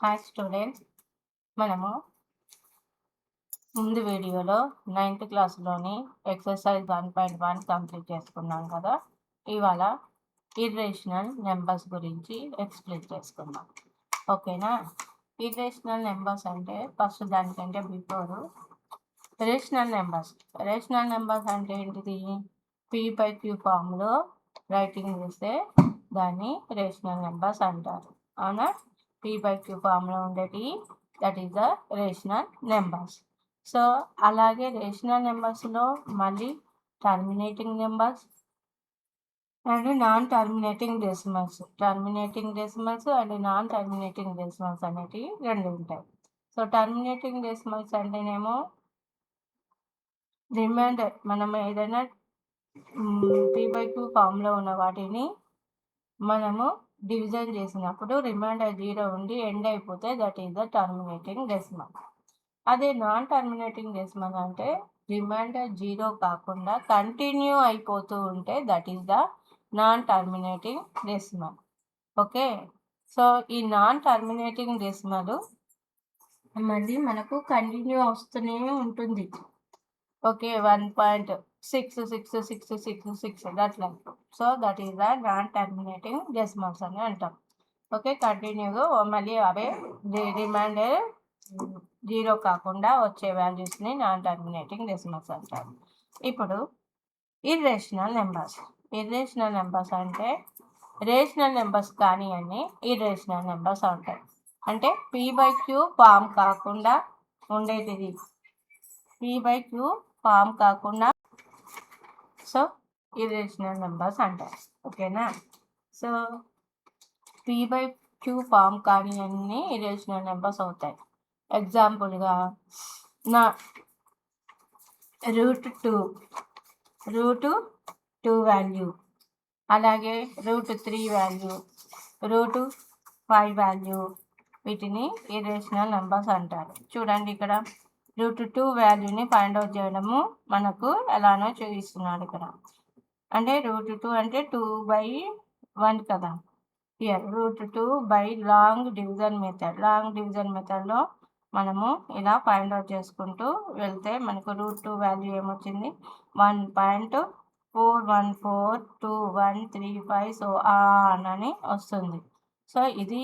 Hi students, మనము ముందు వీడియోలో 9th క్లాస్లోని ఎక్సర్సైజ్ 1.1 కంప్లీట్ చేసుకున్నాం కదా. ఇవాళ ఇర్రేషనల్ నెంబర్స్ గురించి ఎక్స్ప్లెయిన్ చేసుకుందాం. ఓకేనా? ఇర్రేషనల్ నెంబర్స్ అంటే ఫస్ట్ దానికంటే బిఫోర్ రేషనల్ నెంబర్స్ అంటే ఏంటిది? P/Q ఫామ్లో రైటింగ్ చేస్తే దాన్ని రేషనల్ నెంబర్స్ అంటారు. అవునా? P/Q ఫామ్లో ఉండేటి that is the rational numbers. So అలాగే రేషనల్ నెంబర్స్లో మళ్ళీ terminating numbers and non terminating decimals and non terminating decimals అనేటివి రెండు ఉంటాయి. సో టర్మినేటింగ్ డెసిమల్స్ అంటేనేమో రిమైండర్, మనం ఏదైనా P/Q ఫామ్లో ఉన్న వాటిని మనము డివిజన్ చేసినప్పుడు రిమైండర్ 0 ఉండి ఎండ్ అయిపోతే that is the terminating decimal. అదే నాన్ టర్మినేటింగ్ డెసిమల్ అంటే రిమైండర్ 0 కాకుండా కంటిన్యూ అయిపోతూ ఉంటే that is the non terminating decimal. Okay, so ఈ నాన్ టర్మినేటింగ్ డెసిమల్ మళ్ళీ మనకు కంటిన్యూ వస్తూనే ఉంటుంది. ఓకే, 1.666666 అట్లా. So that is the non terminating decimals అని అంటాం. ఓకే, కంటిన్యూగా మళ్ళీ అవే రిమైండర్ 0 కాకుండా వచ్చే వాల్యూస్ని నాన్ టర్మినేటింగ్ డెసిమల్స్ అంటారు. ఇప్పుడు ఇర్రేషనల్ నెంబర్స్ అంటే రేషనల్ నెంబర్స్ కానీ అన్ని ఇర్రేషనల్ నెంబర్స్ ఉంటాయి. అంటే P/Q ఫామ్ కాకుండా ఉండేటిది. P/Q ఫామ్ కాకుండా సో ఇర్రేషనల్ నెంబర్స్ అంటారు. ఓకేనా? సో P/Q ఫామ్ కానీ అన్ని ఇర్రేషనల్ నెంబర్స్ అవుతాయి. ఎగ్జాంపుల్గా నా రూట్ 2 వాల్యూ, అలాగే రూట్ 3 వాల్యూ, రూట్ 5 వాల్యూ, వీటిని ఇర్రేషనల్ నెంబర్స్ అంటారు. చూడండి, ఇక్కడ రూట్ 2 వాల్యూని ఫైండ్ అవుట్ చేయడము మనకు ఎలానో చూపిస్తున్నాడు ఇక్కడ. అంటే రూట్ 2 అంటే 2/1 కదా. Here root 2 by long division మెథడ్లో మనము ఇలా ఫైండ్ అవుట్ చేసుకుంటూ వెళ్తే మనకు రూట్ 2 వాల్యూ ఏమొచ్చింది? 1.4142135 సో అని వస్తుంది. సో ఇది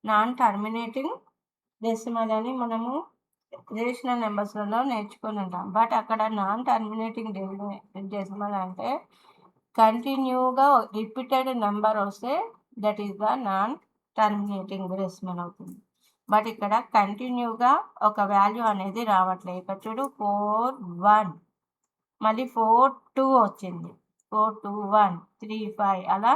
నాన్ టర్మినేటింగ్ డెసిమల్ అని మనము రేషనల్ నెంబర్స్లలో నేర్చుకొని ఉంటాం. బట్ అక్కడ నాన్ టర్మినేటింగ్ డెసిమల్ అంటే కంటిన్యూగా రిపీటెడ్ నెంబర్ వస్తే that is the non terminating decimal అవుతుంది. బట్ ఇక్కడ కంటిన్యూగా ఒక వాల్యూ అనేది రావట్లేదు. ఇక్కడ చూడు 4 1, మళ్ళీ 4 2 వచ్చింది, 4 2 1 3 5 అలా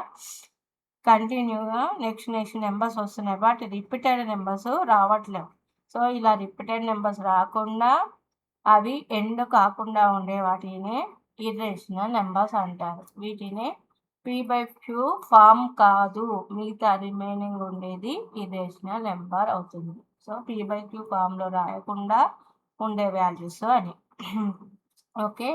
కంటిన్యూగా నెక్స్ట్ నెంబర్స్ వస్తున్నాయి. బట్ రిపీటెడ్ నెంబర్స్ రావట్లేవు. సో ఇలా రిపీటెడ్ నెంబర్స్ రాకుండా అవి ఎండ్ కాకుండా ఉండే వాటినే ఇర్రేషనల్ నెంబర్స్ అంటారు. వీటినే P/Q ఫామ్ కాదు, మిగతా రిమైనింగ్ ఉండేది ఇర్రేషనల్ నెంబర్ అవుతుంది. సో P/Q ఫామ్లో రాయకుండా ఉండే వాల్యూస్ అని. Okay,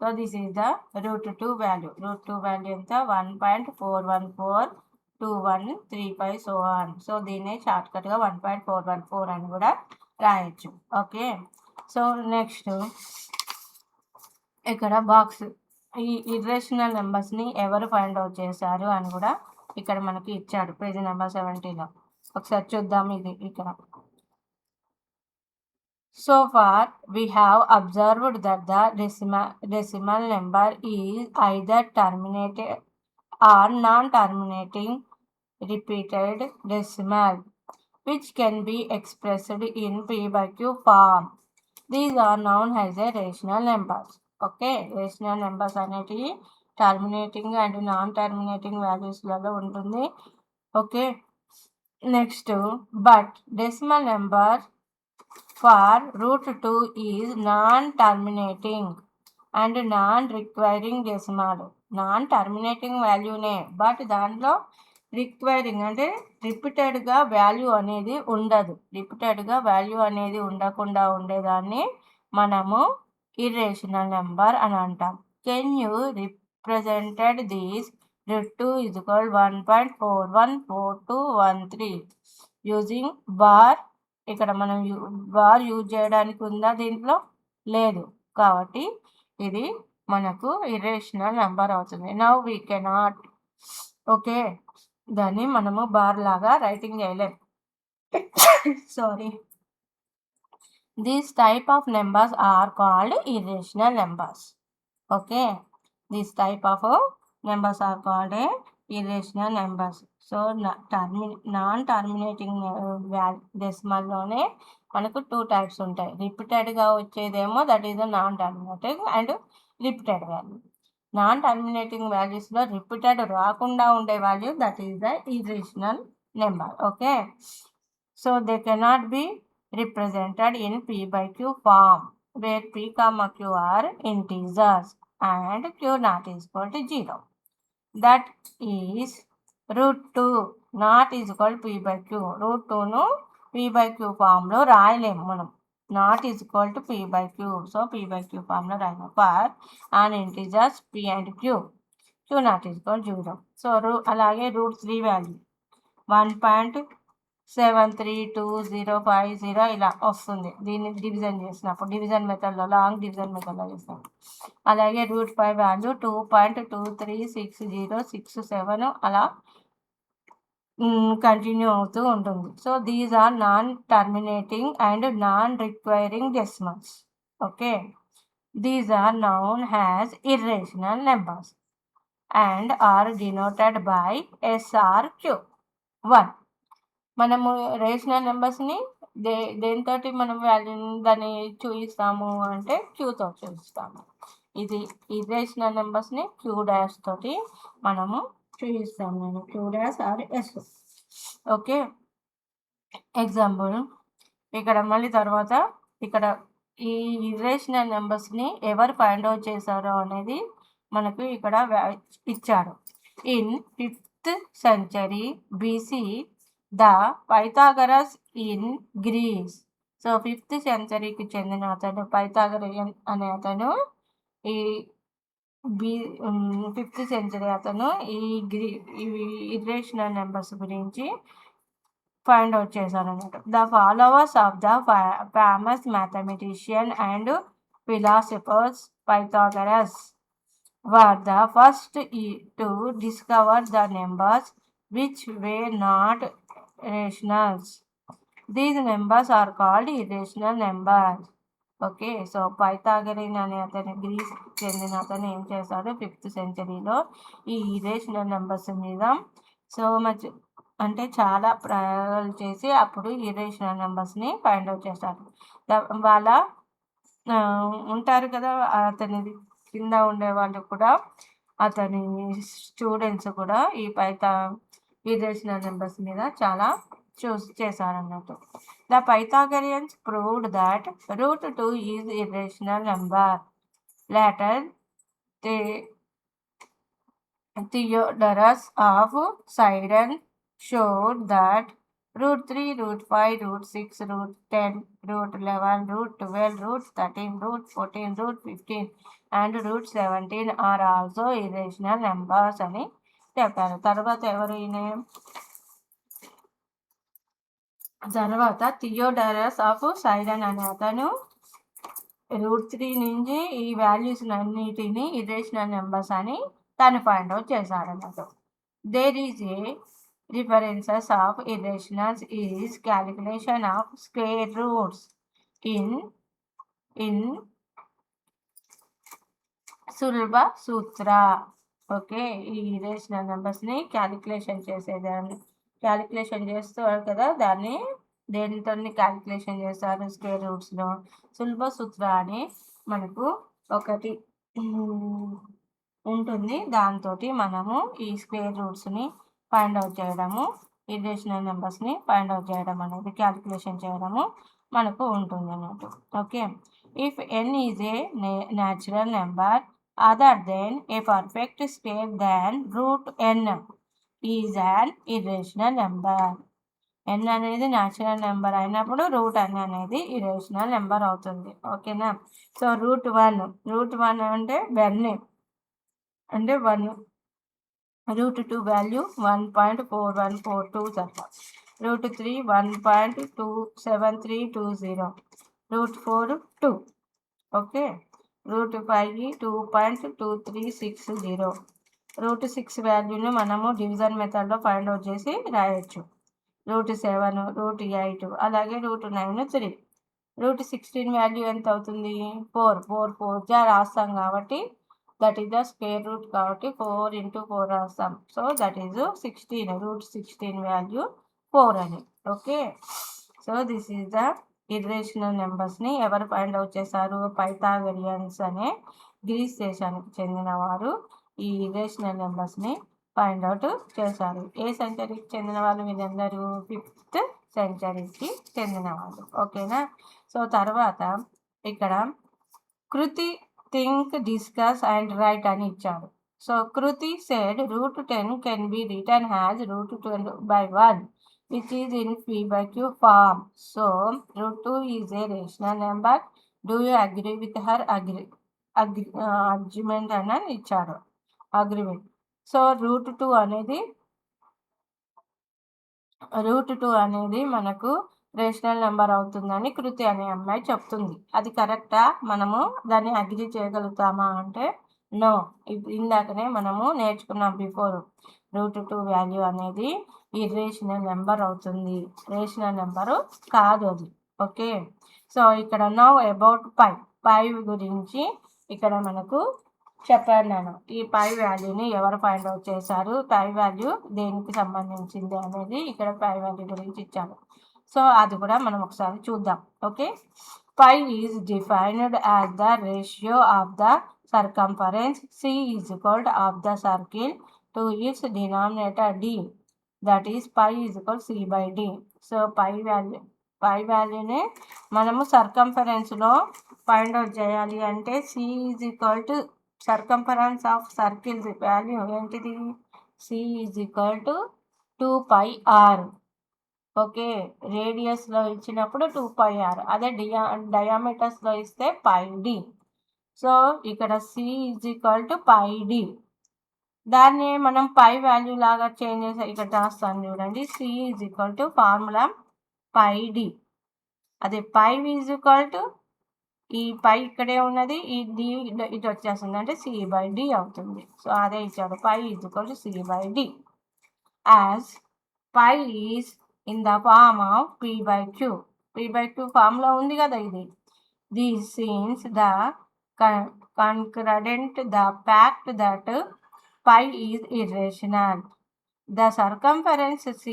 so this is the root 2 value. Root 2 value ఎంత? 1.4142135 సో ఆన్. సో దీన్నే షార్ట్కట్గా 1.414 అని కూడా రాయొచ్చు. ఓకే, సో నెక్స్ట్ ఇక్కడ బాక్స్ ఈ ఇర్రేషనల్ నెంబర్స్ని ఎవరు ఫైండ్ అవుట్ చేశారు అని కూడా ఇక్కడ మనకి ఇచ్చాడు పేజ్ నెంబర్ 70లో. ఒకసారి చూద్దాం ఇది ఇక్కడ. So far we have observed that the decimal number is either terminated or non-terminating repeated decimal, which can be expressed in P/Q form. These are known as a rational numbers. Okay, rational numbers అనేటివి terminating and non terminating వాల్యూస్లలో ఉంటుంది. Okay, next but decimal number for root 2 is non-terminating and non-requiring decimal. Non-terminating వాల్యూనే, but దాంట్లో requiring అంటే రిపీటెడ్గా value అనేది ఉండదు. రిపీటెడ్గా వాల్యూ అనేది ఉండకుండా ఉండేదాన్ని మనము ఇర్రేషనల్ నెంబర్ అని అంటాం. Can you represented this root 2 = 1.414213. Using bar. ఇక్కడ మనం బార్ యూజ్ చేయడానికి ఉందా దీంట్లో? లేదు. కాబట్టి ఇది మనకు ఇర్రేషనల్ నెంబర్ అవుతుంది. నౌ వీ కెనాట్, ఓకే, దాన్ని మనము బార్ లాగా రైటింగ్ చేయలేం. Sorry. These type of numbers are called irrational numbers. Okay, these type of numbers are called irrational numbers. So non-terminating decimal లోనే మనకు 2 types ఉంటాయి. రిపీటెడ్గా వచ్చేదేమో that is non terminating and repeated value. Non terminating వాల్యూస్లో repeated రాకుండా ఉండే value that is the irrational number. Okay, so they cannot be represented in P by Q form, where P comma Q are integers and Q not is equal to 0. That is root 2 not is equal to P by Q. Root 2 ను P by Q form లో రాయలేము మనం. Not is equal to P by Q. So P by Q form లో రాయలేము. For an integers P and Q, Q not is equal to 0. So అలాగే root 3 value 1.732050 ఇలా వస్తుంది. దీన్ని division చేసినప్పుడు division మెథడ్లో, long division మెథడ్లో చేసినప్పుడు. అలాగే రూట్ 5 వాల్యూ 2.236067 అలా కంటిన్యూ అవుతూ ఉంటుంది. So these are non terminating and non requiring decimals. Okay, these are known as irrational numbers and are denoted by SRQ. 1. మనము రేషనల్ నెంబర్స్ని దేనితోటి మనం దాన్ని చూపిస్తాము అంటే క్యూతో చూపిస్తాము. ఇది ఇర్రేషనల్ నెంబర్స్ని క్యూ డాష్ తోటి మనము చూపిస్తాము. నేను Q dash R S. Okay, example ఇక్కడ మళ్ళీ తర్వాత ఇక్కడ ఈ ఇర్రేషనల్ నెంబర్స్ని ఎవరు ఫైండ్ అవుట్ చేశారో అనేది మనకు ఇక్కడ ఇచ్చారు. In 5th century BC the Pythagoras in grace. So 5th centuryకి చెందిన అతను పైథాగరస్ అనే అతను ఈ 5th century అతను ఈ ఇర్రేషనల్ నెంబర్స్ గురించి ఫైండ్ అవుట్ చేశారన్నమాట. The followers of the famous mathematician and philosophers Pythagoras were the first to discover the numbers which were not rationals. These numbers are called irrational numbers. Okay, so Pythagoras అనే అతను grace చెందిన అతను ఏం చేశాడు 5th centuryలో ఈ irrational numbers మీద so much అంటే చాలా ప్రయోగాలు చేసి అప్పుడు ఇర్రేషనల్ నెంబర్స్ని ఫైండ్ అవుట్ చేశారు. వాళ్ళ ఉంటారు కదా అతనిది కింద ఉండేవాళ్ళు కూడా, అతని స్టూడెంట్స్ కూడా ఈ ఇర్రేషనల్ నెంబర్స్ మీద చాలా చేశారన్నట్టు. The Pythagoreans proved that root 2 is irrational number. Later Theodorus of Cyrene showed that root 3, root 5, root 6, root 10, root 11, root 12, root 13, root 14, root 15 and root 17 are also irrational numbers అని చెప్పారు. తర్వాత ఎవరు తర్వాత థియోడరస్ of సైడన్ అనే అతను root 3 నుంచి ఈ values అన్నిటిని ఇర్రేషనల్ నెంబర్స్ అని తను ఫైండ్ అవుట్ చేశాడన్నమాట. There is a differences of irrationals is calculation of square roots in సులభ సూత్ర. ఓకే, ఈ ఇర్రేషనల్ నెంబర్స్ని క్యాలిక్యులేషన్ చేస్తారు కదా, దాన్ని దేనితో క్యాలిక్యులేషన్ చేస్తారు స్క్వేర్ రూట్స్లో. సులభ సూత్ర అని మనకు ఒకటి ఉంటుంది, దాంతో మనము ఈ స్క్వేర్ రూట్స్ని ఫైండ్ అవుట్ చేయడము, ఇర్రేషనల్ నెంబర్స్ని ఫైండ్ అవుట్ చేయడం అనేది క్యాలిక్యులేషన్ చేయడము మనకు ఉంటుంది అన్నట్టు. Okay, if n is a natural number other than a perfect square then root n is an irrational number. n అనేది న్యాచురల్ నెంబర్ అయినప్పుడు రూట్ n అనేది ఇర్రేషనల్ నెంబర్ అవుతుంది. ఓకేనా. సో రూట్ 1 అంటే 1 అంటే 1. root 2 వాల్యూ 1.4142 తర్వాత √3 1.27320, √4 2, ఓకే. √5 2.2360. √6 వాల్యూను మనము division మెథడ్లో ఫైండ్ అవుట్ చేసి రాయొచ్చు. √7 √8 అలాగే √9 3. √16 వాల్యూ ఎంత అవుతుంది? 4 4 4 రాస్తాం కాబట్టి that is the square root కాబట్టి 4 × 4 రాస్తాం. So that is 16. √16 వాల్యూ 4 అని. Okay. So this is the irrational నెంబర్స్ని ఎవరు ఫైండ్ అవుట్ చేశారు? పైథాగరియన్స్ అనే గ్రీస్ దేశానికి చెందిన వారు ఈ ఇర్రేషనల్ నెంబర్స్ని ఫైండ్ అవుట్ చేశారు. ఏ సెంచరీకి చెందిన వాళ్ళు వీళ్ళందరూ? 5th సెంచరీకి చెందిన వాళ్ళు. ఓకేనా. సో తర్వాత ఇక్కడ Kriti think discuss and write అని ఇచ్చాడు. So Kriti said √10 can be written as √2/1 which is in p/q form. So √2 is a rational number. Do you agree with her argument అని ఇచ్చాడు. అగ్రిమెంట్. సో √2 అనేది మనకు రేషనల్ నెంబర్ అవుతుందని కృతి అనే అమ్మాయి చెప్తుంది. అది కరెక్టా? మనము దాన్ని అగ్రి చేయగలుగుతామా అంటే నో. ఇందాకనే మనము నేర్చుకున్నాం బిఫోర్. √2 వాల్యూ అనేది ఇర్రేషనల్ నెంబర్ అవుతుంది, రేషనల్ నెంబరు కాదు అది. ఓకే. సో ఇక్కడ నౌ అబౌట్ పై గురించి ఇక్కడ మనకు చెప్పాను నేను. ఈ పై వాల్యూని ఎవరు ఫైండ్ అవుట్ చేశారు, పై వాల్యూ దేనికి సంబంధించింది అనేది ఇక్కడ పై వాల్యూ గురించి ఇచ్చాను. సో అది కూడా మనం ఒకసారి చూద్దాం. Okay. Pi is defined as the ratio of the circumference c is equal to of the circle to its denominator d, that is pi is equal to c/d. So pi వాల్యూని మనము సర్కంఫరెన్స్లో find out చేయాలి అంటే c is equal to circumference of circles value ఏంటిది? c is equal to 2πr. Okay. రేడియస్లో ఇచ్చినప్పుడు 2πr, అదే డయామీటర్స్లో ఇస్తే πd. So ఇక్కడ c is equal to πd. దాన్ని మనం పై వాల్యూ లాగా చేంజ్ చేసి ఇక్కడ రాస్తాను చూడండి. c is equal to formula πd. అదే పై is equal to ఈ పై ఇక్కడే ఉన్నది, ఈ d ఇటు వచ్చేస్తుంది అంటే c/d అవుతుంది. సో అదే ఇచ్చాడు. Pi is equal to c/d. As pi is in the form of p/q. p/q formula ఉంది కదా ఇది. This seems the concurrent the fact that pi is irrational. The circumference c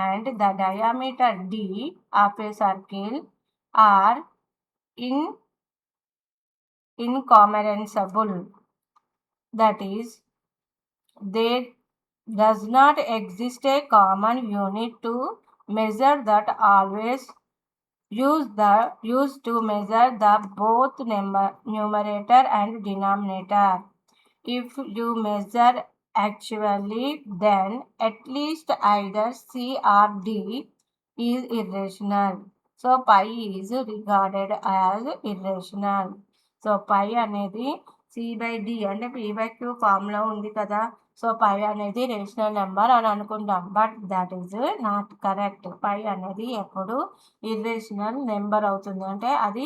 and the diameter d of a circle are incommensurable. That is, there does not exist a common unit to measure that always used to measure the both numerator and denominator. If you measure actually, then at least either c or d is irrational. So pi is regarded as irrational. So pi అనేది c/d అంటే p/q formula ఉంది కదా. So pi అనేది rational number అని అనుకుంటాం, but that is not correct. Pi అనేది ఎప్పుడు irrational number అవుతుంది అంటే అది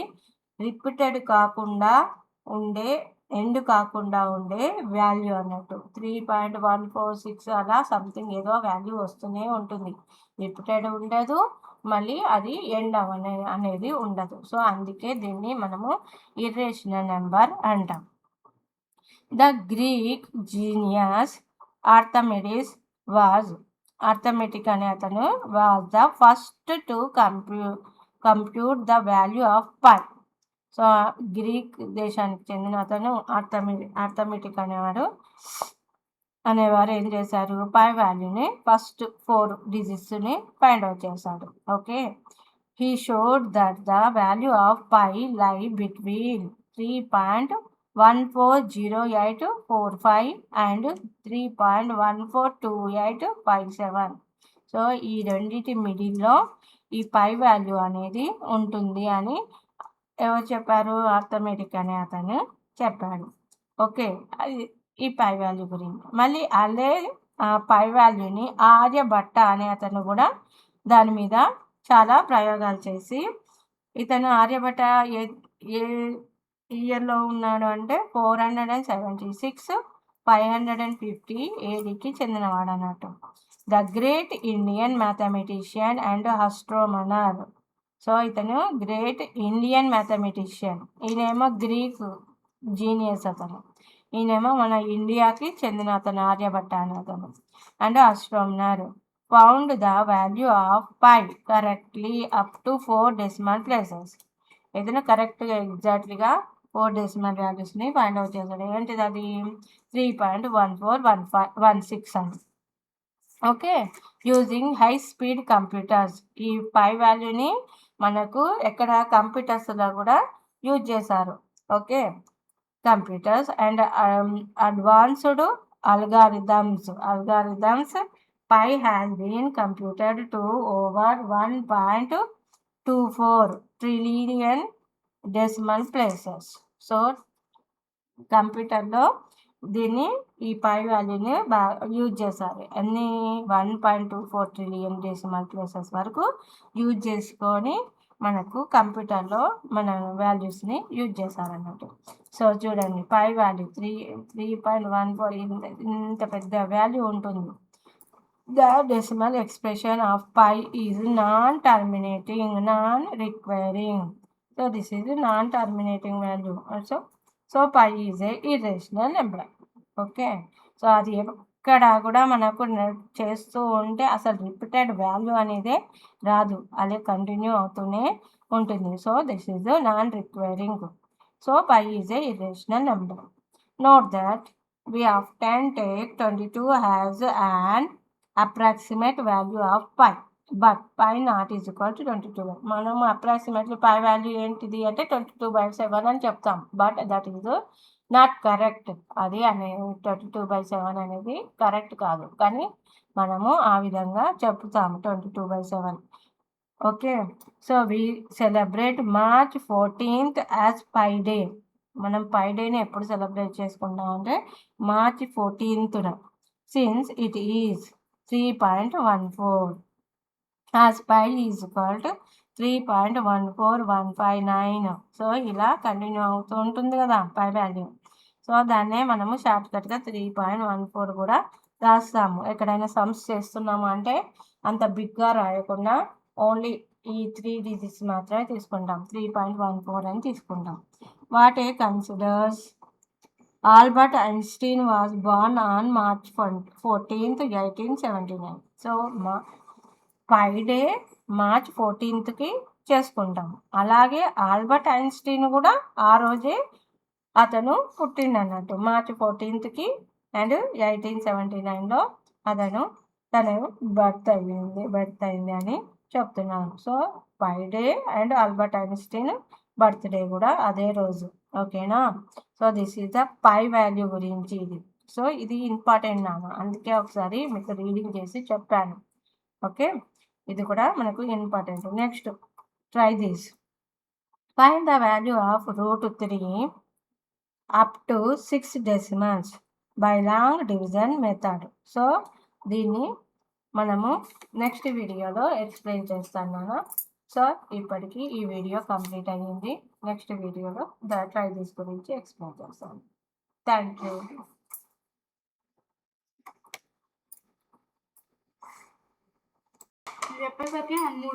రిపీటెడ్ కాకుండా ఉండే, ఎండ్ కాకుండా ఉండే వాల్యూ అన్నట్టు. 3.146 అలా సంథింగ్ ఏదో వాల్యూ వస్తూనే ఉంటుంది. రిపీటెడ్ ఉండదు, మళ్ళీ అది ఎండ్ అనేది ఉండదు. సో అందుకే దీన్ని మనము ఇర్రేషనల్ నెంబర్ అంటాం. ద గ్రీక్ జీనియస్ ఆర్థమెటిక్ అనే అతను was the first to compute the value of pi. So Greek దేశానికి చెందిన అతను ఆర్థమెటిక్ అనేవారు ఏం చేశారు? పై వాల్యూని ఫస్ట్ 4 డిజిట్స్ని ఫైండ్ అవుట్ చేశాడు. Okay. He showed that the value of pi lie between 3.140845 and 3.142857. So ఈ రెండింటి మిడిల్లో ఈ పై వాల్యూ అనేది ఉంటుంది అని ఎవరు చెప్పారు? ఆర్థమెటిక్ అనే అతను చెప్పాడు. ఓకే. అది ఈ పై వాల్యూ గురించి. మళ్ళీ అదే పై వాల్యూని ఆర్యభట్ట అనే అతను కూడా దాని మీద చాలా ప్రయోగాలు చేసి ఇతను ఆర్యభట్ట ఏ ఏ ఇయర్లో ఉన్నాడు అంటే 476 550 ఏడికి చెందినవాడు అన్నట్టు. The great Indian mathematician and astronomer. So ఇతను గ్రేట్ ఇండియన్ మ్యాథమెటిషియన్. ఈయనేమో గ్రీక్ జీనియస్ అతను. ఈయనేమో మన ఇండియాకి చెందిన అతను ఆర్యభట్ట అని అతను. And astronomer found the value of pi correctly up to 4 decimal places. ఏదైనా కరెక్ట్గా ఎగ్జాక్ట్లీగా 4 డెసిమల్ వాల్యూస్ని ఫైండ్ అవుట్ చేశాడు. ఏంటిది అది 3.141516 అని. Okay, using high speed computers. ఈ పై వాల్యూని మనకు ఎక్కడ కంప్యూటర్స్లో కూడా యూజ్ చేశారు. Okay, computers and advanced algorithms. Pi has been computed to over 1.24 trillion decimal places. So కంప్యూటర్లో దీన్ని ఈ పై వాల్యూని యూజ్ చేశారు. అన్ని 1.24 ట్రిలియన్ డెసిమల్ ప్లేసెస్ వరకు యూజ్ చేసుకొని మనకు కంప్యూటర్లో మన వాల్యూస్ని యూజ్ చేశారన్నట్టు. సో చూడండి, పై వాల్యూ 3.14 ఇంత పెద్ద వాల్యూ ఉంటుంది. The decimal expression of pi is non terminating, non requiring. So this is non terminating value. So pi is a irrational number. Okay, so అది ఎక్కడ కూడా మనకు చేస్తూ ఉంటే అసలు రిపీటెడ్ వాల్యూ అనేది రాదు, అదే కంటిన్యూ అవుతూనే ఉంటుంది. So this is non requiring. So pi is a irrational number. Note that we often take 22 as an approximate value of pi, but pi not is equal to 22. మనం approximately పై value ఏంటిది అంటే 22/7 అని చెప్తాం, but that is not correct. అది 22/7 అనేది correct కాదు, కానీ మనము ఆ విధంగా చెప్తాము 22/7. Okay, so we celebrate March 14th as pi day. మనం పై డేని ఎప్పుడు సెలబ్రేట్ చేసుకుంటాం అంటే March 14th, since it is 3.14 as pi is equal to 3.14159. So ఇలా కంటిన్యూ అవుతూ ఉంటుంది కదా పై వాల్యూ. సో దాన్నే మనము షార్ట్కట్గా 3.14 కూడా రాస్తాము. ఎక్కడైనా సమ్స్ చేస్తున్నాము అంటే అంత బిగ్గా రాయకుండా ఓన్లీ ఈ 3 డిజిట్స్ మాత్రమే తీసుకుంటాం, 3.14 అని తీసుకుంటాం. What a considers Albert Einstein was born on March 14th, 1879. So pi day March 14th చేసుకుంటాం. అలాగే ఆల్బర్ట్ ఐన్స్టీన్ కూడా ఆ రోజే అతను పుట్టిండన్నట్టు March 14th అండ్ 1879లో అతను తన బర్త్ అయింది అని చెప్తున్నాను. So pi day and Albert Einstein birthday కూడా అదే రోజు. ఓకేనా, so this is the pi value గురించి ఇది. సో ఇది ఇంపార్టెంట్ నాన్న, అందుకే ఒకసారి మీకు రీడింగ్ చేసి చెప్పాను. ఓకే, ఇది కూడా మనకు important. Next try this. Find the value of √3 up to 6 decimals by long division method. So దీన్ని మనము నెక్స్ట్ వీడియోలో ఎక్స్ప్లెయిన్ చేస్తాను నాన్న. సో ఇప్పటికీ ఈ వీడియో కంప్లీట్ అయ్యింది. నెక్స్ట్ వీడియోలో ట్రై దిస్ గురించి ఎక్స్ప్లెయిన్ చేస్తాను. Thank you. చెప్పేసరికి అన్నీ